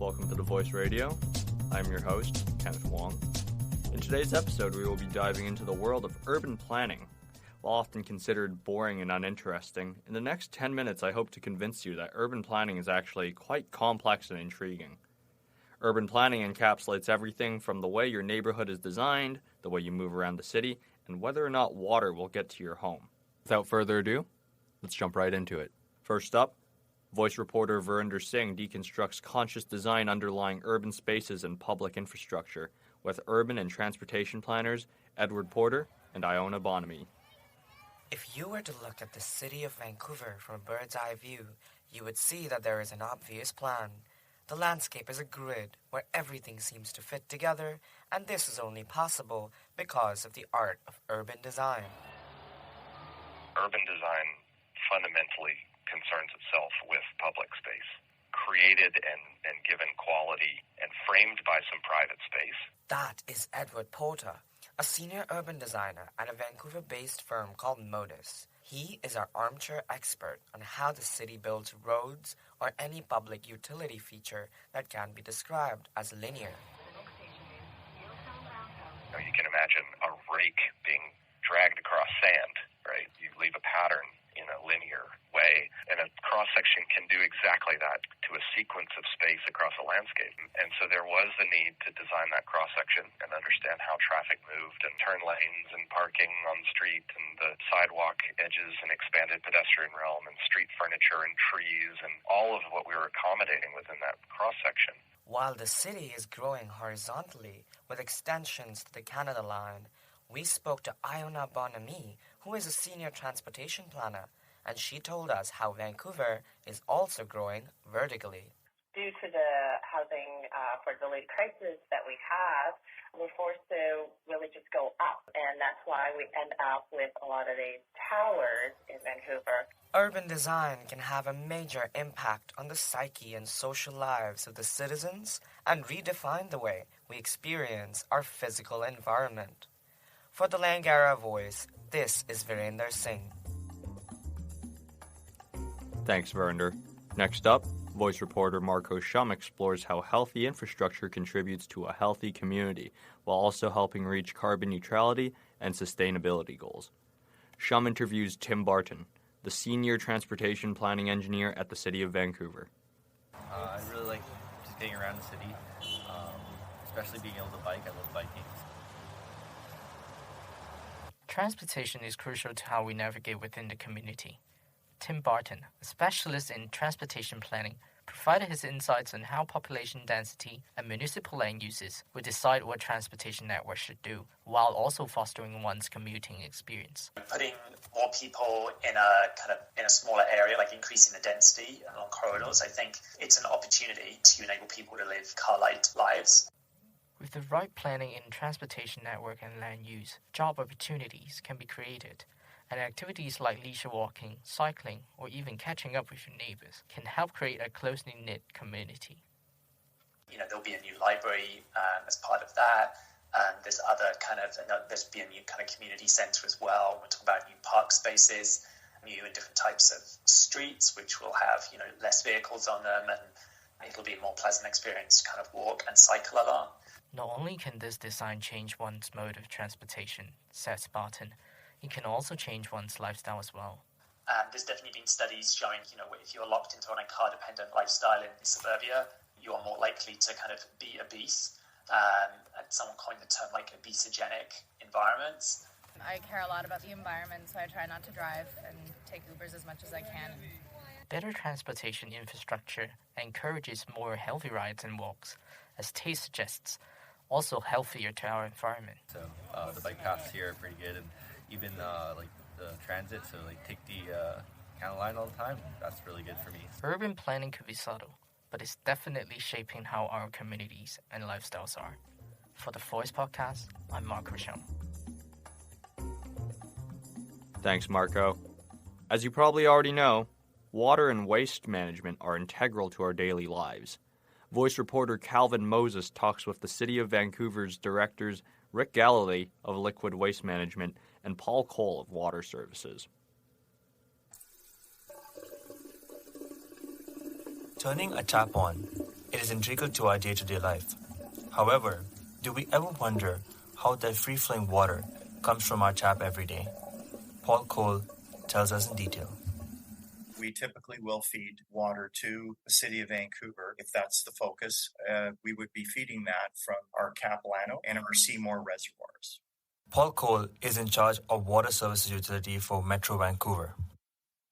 Welcome to The Voice Radio. I'm your host, Kenneth Wong. In today's episode, we will be diving into the world of urban planning. While often considered boring and uninteresting, in the next 10 minutes I hope to convince you that urban planning is actually quite complex and intriguing. Urban planning encapsulates everything from the way your neighborhood is designed, the way you move around the city, and whether or not water will get to your home. Without further ado, let's jump right into it. First up, voice reporter Virender Singh deconstructs conscious design underlying urban spaces and public infrastructure with urban and transportation planners Edward Porter and Iona Bonamy. If you were to look at the city of Vancouver from a bird's eye view, you would see that there is an obvious plan. The landscape is a grid where everything seems to fit together, and this is only possible because of the art of urban design. Urban design fundamentally concerns itself with public space, created and given quality and framed by some private space. That is Edward Porter, a senior urban designer at a Vancouver-based firm called Modus. He is our armchair expert on how the city builds roads or any public utility feature that can be described as linear. You can imagine a rake being dragged across sand, right? You leave a pattern in a linear way, and a cross-section can do exactly that to a sequence of space across a landscape. And so there was the need to design that cross-section and understand how traffic moved and turn lanes and parking on the street and the sidewalk edges and expanded pedestrian realm and street furniture and trees and all of what we were accommodating within that cross-section. While the city is growing horizontally with extensions to the Canada Line, we spoke to Iona Bonamy, who is a senior transportation planner, and she told us how Vancouver is also growing vertically. Due to the housing affordability crisis that we have, we're forced to really just go up, and that's why we end up with a lot of these towers in Vancouver. Urban design can have a major impact on the psyche and social lives of the citizens and redefine the way we experience our physical environment. For the Langara Voice, this is Virender Singh. Thanks, Virender. Next up, voice reporter Marco Shum explores how healthy infrastructure contributes to a healthy community while also helping reach carbon neutrality and sustainability goals. Shum interviews Tim Barton, the senior transportation planning engineer at the City of Vancouver. I really like just getting around the city, especially being able to bike. I love biking. Transportation is crucial to how we navigate within the community. Tim Barton, a specialist in transportation planning, provided his insights on how population density and municipal land uses would decide what transportation networks should do, while also fostering one's commuting experience. Putting more people in a smaller area, like increasing the density along corridors, I think it's an opportunity to enable people to live car-light lives. With the right planning in transportation network and land use, job opportunities can be created, and activities like leisure walking, cycling, or even catching up with your neighbors can help create a closely knit community. There'll be a new library as part of that, and there's be a new kind of community centre as well. We're talking about new park spaces, new and different types of streets, which will have less vehicles on them, and it'll be a more pleasant experience to kind of walk and cycle along. Not only can this design change one's mode of transportation, says Barton, it can also change one's lifestyle as well. There's definitely been studies showing, if you're locked into a car-dependent lifestyle in suburbia, you are more likely to kind of be obese. And someone coined the term like obesogenic environments. I care a lot about the environment, so I try not to drive and take Ubers as much as I can. Better transportation infrastructure encourages more healthy rides and walks, as Taste suggests, also healthier to our environment. So the bike paths here are pretty good, and even like the transit, so like take the Canada Line all the time. That's really good for me. Urban planning could be subtle, but it's definitely shaping how our communities and lifestyles are. For the Voice Podcast, I'm Marco Shum. Thanks, Marco. As you probably already know, water and waste management are integral to our daily lives. Voice reporter Kalvin Moses talks with the City of Vancouver's directors Rick Galilee of Liquid Waste Management and Paul Cole of Water Services. Turning a tap on, it is integral to our day-to-day life. However, do we ever wonder how that free-flowing water comes from our tap every day? Paul Cole tells us in detail. We typically will feed water to the city of Vancouver. If that's the focus, we would be feeding that from our Capilano and our Seymour reservoirs. Paul Cole is in charge of water services utility for Metro Vancouver.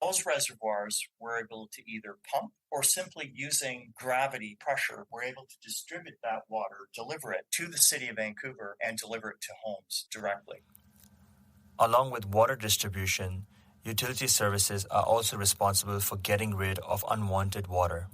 Those reservoirs we're able to either pump or simply using gravity pressure, we're able to distribute that water, deliver it to the city of Vancouver and deliver it to homes directly. Along with water distribution, utility services are also responsible for getting rid of unwanted water.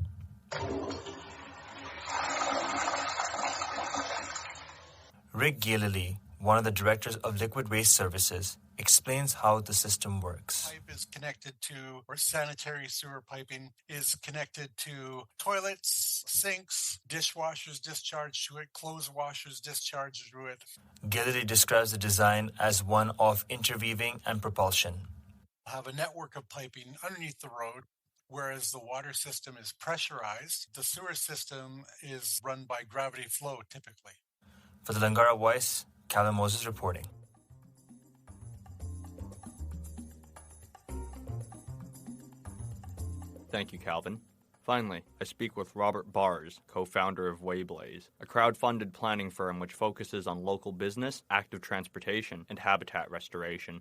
Rick Galilei, one of the directors of Liquid Waste Services, explains how the system works. Pipe is connected to, or sanitary sewer piping is connected to toilets, sinks, dishwashers discharge to it, clothes washers discharge through it. Galilei describes the design as one of interweaving and propulsion. Have a network of piping underneath the road, whereas the water system is pressurized. The sewer system is run by gravity flow typically. For the Langara Voice, Kalvin Moses reporting. Thank you, Kalvin. Finally, I speak with Robert Bars, co-founder of Wayblaze, a crowd-funded planning firm which focuses on local business, active transportation, and habitat restoration.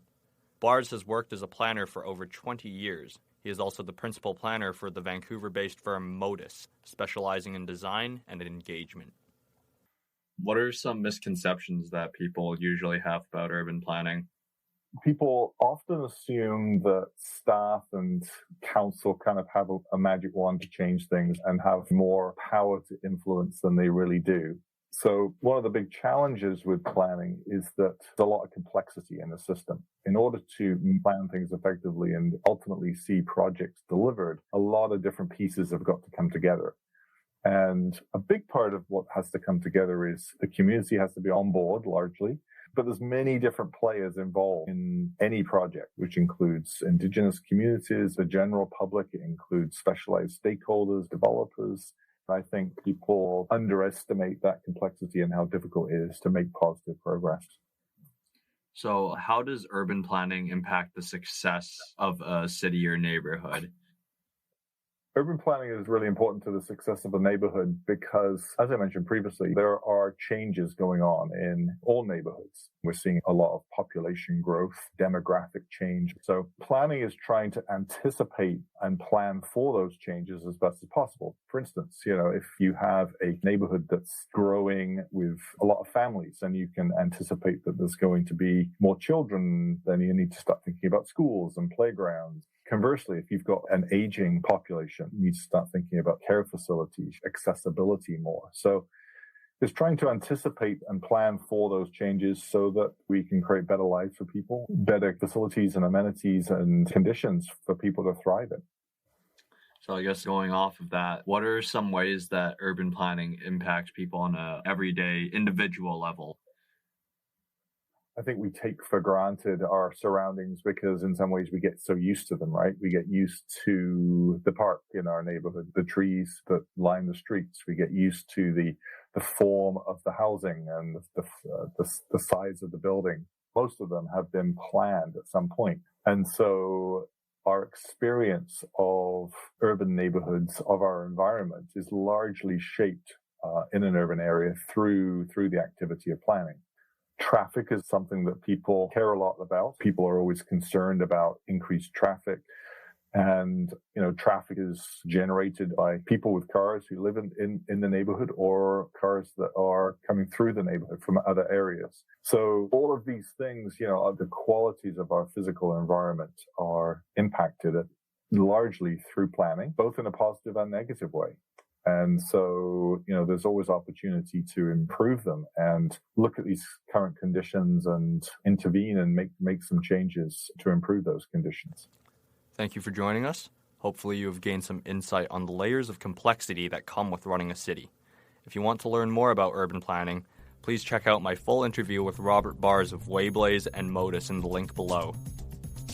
Bars has worked as a planner for over 20 years. He is also the principal planner for the Vancouver-based firm Modus, specializing in design and engagement. What are some misconceptions that people usually have about urban planning? People often assume that staff and council kind of have a magic wand to change things and have more power to influence than they really do. So one of the big challenges with planning is that there's a lot of complexity in the system. In order to plan things effectively and ultimately see projects delivered, a lot of different pieces have got to come together. And a big part of what has to come together is the community has to be on board largely, but there's many different players involved in any project, which includes Indigenous communities, the general public, it includes specialized stakeholders, developers. I think people underestimate that complexity and how difficult it is to make positive progress. So how does urban planning impact the success of a city or neighborhood? Urban planning is really important to the success of a neighborhood because, as I mentioned previously, there are changes going on in all neighborhoods. We're seeing a lot of population growth, demographic change. So planning is trying to anticipate and plan for those changes as best as possible. For instance, if you have a neighborhood that's growing with a lot of families and you can anticipate that there's going to be more children, then you need to start thinking about schools and playgrounds. Conversely, if you've got an aging population, you need to start thinking about care facilities, accessibility more. So it's trying to anticipate and plan for those changes so that we can create better lives for people, better facilities and amenities and conditions for people to thrive in. So I guess going off of that, what are some ways that urban planning impacts people on a everyday individual level? I think we take for granted our surroundings because in some ways we get so used to them, right? We get used to the park in our neighborhood, the trees that line the streets. We get used to the form of the housing and the size of the building. Most of them have been planned at some point. And so our experience of urban neighborhoods, of our environment, is largely shaped in an urban area through the activity of planning. Traffic is something that people care a lot about. People are always concerned about increased traffic. And, traffic is generated by people with cars who live in the neighborhood or cars that are coming through the neighborhood from other areas. So all of these things, the qualities of our physical environment are impacted largely through planning, both in a positive and negative way. And so, there's always opportunity to improve them and look at these current conditions and intervene and make some changes to improve those conditions. Thank you for joining us. Hopefully you have gained some insight on the layers of complexity that come with running a city. If you want to learn more about urban planning, please check out my full interview with Robert Bars of Wayblaze and Modus in the link below.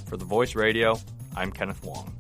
For The Voice Radio, I'm Kenneth Wong.